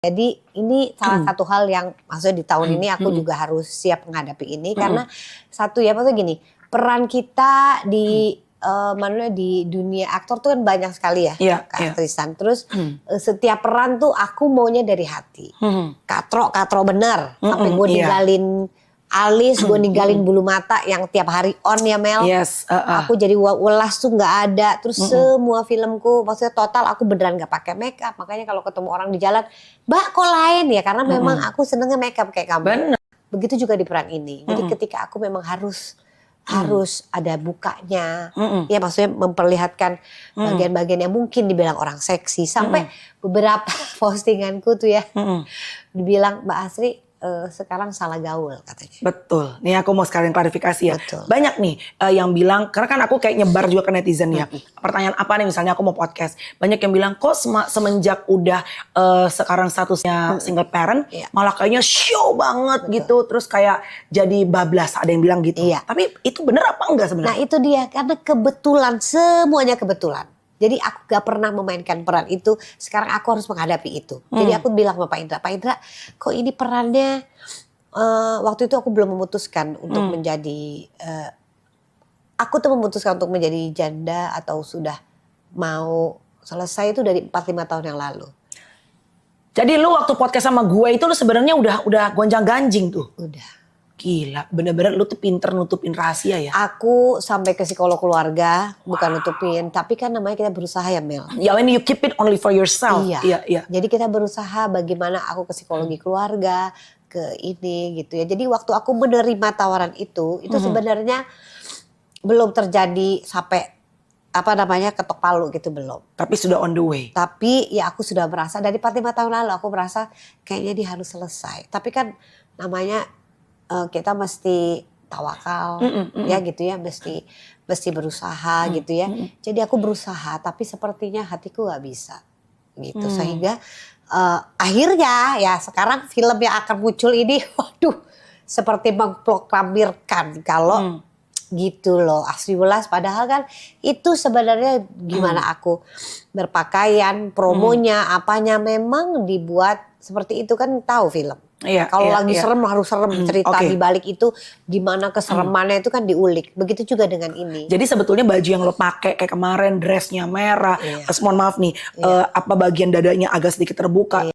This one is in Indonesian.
Jadi ini salah satu hal yang maksudnya di tahun ini aku juga harus siap menghadapi ini karena satu ya maksudnya gini, peran kita di di dunia aktor tuh kan banyak sekali ya, keaktrisan. Terus setiap peran tuh aku maunya dari hati. Katro bener sampai gue ninggalin alis, gue ninggalin bulu mata yang tiap hari on ya Mel. Aku jadi welas tuh nggak ada. Terus semua filmku, maksudnya total aku beneran nggak pakai make up. Makanya kalau ketemu orang di jalan, Mbak kok lain ya? Karena memang aku senengnya make up kayak kamu. Bener. Begitu juga di peran ini. Jadi ketika aku memang harus ada bukanya, ya maksudnya memperlihatkan bagian-bagian yang mungkin dibilang orang seksi. Sampai beberapa postinganku tuh ya, dibilang Mbak Asri, sekarang salah gaul katanya. Betul. Nih aku mau sekalian klarifikasi ya. Betul. Banyak nih yang bilang, karena kan aku kayak nyebar juga ke netizen ya. Pertanyaan apa nih misalnya aku mau podcast. Banyak yang bilang kok semenjak udah sekarang statusnya single parent. Malah kayaknya show banget gitu. Terus kayak jadi bablas ada yang bilang gitu. Tapi itu bener apa enggak sebenarnya? Nah itu dia, karena kebetulan, semuanya kebetulan. Jadi aku gak pernah memainkan peran itu. Sekarang aku harus menghadapi itu. Jadi aku bilang sama Pak Indra, kok ini perannya waktu itu aku belum memutuskan untuk menjadi, aku tuh memutuskan untuk menjadi janda atau sudah mau selesai itu dari 4-5 tahun yang lalu. Jadi lu waktu podcast sama gue itu lu sebenarnya udah gonjang-ganjing tuh? Udah. Gila, bener-bener lu tuh pinter nutupin rahasia ya? Aku sampai ke psikolog keluarga, bukan nutupin, tapi kan namanya kita berusaha ya Mel. Ya when you keep it only for yourself. Iya. Jadi kita berusaha bagaimana aku ke psikologi keluarga, ke ini gitu ya. Jadi waktu aku menerima tawaran itu sebenarnya belum terjadi sampai ketok palu gitu, belum. Tapi sudah on the way. Tapi ya aku sudah merasa dari 4-5 tahun lalu aku merasa kayaknya dia harus selesai. Tapi kan namanya kita mesti tawakal ya gitu ya, mesti berusaha gitu ya. Jadi aku berusaha tapi sepertinya hatiku gak bisa gitu. Sehingga akhirnya ya sekarang film yang akan muncul ini waduh seperti mengproklamirkan kalau gitu loh Asri Welas, padahal kan itu sebenarnya gimana aku berpakaian, promonya, apanya memang dibuat seperti itu kan, tahu film. Kalau lagi serem harus serem, cerita di balik itu gimana keseremannya itu kan diulik. Begitu juga dengan ini. Jadi sebetulnya baju yang lo pakai kayak kemarin dressnya merah, mohon maaf nih, apa bagian dadanya agak sedikit terbuka.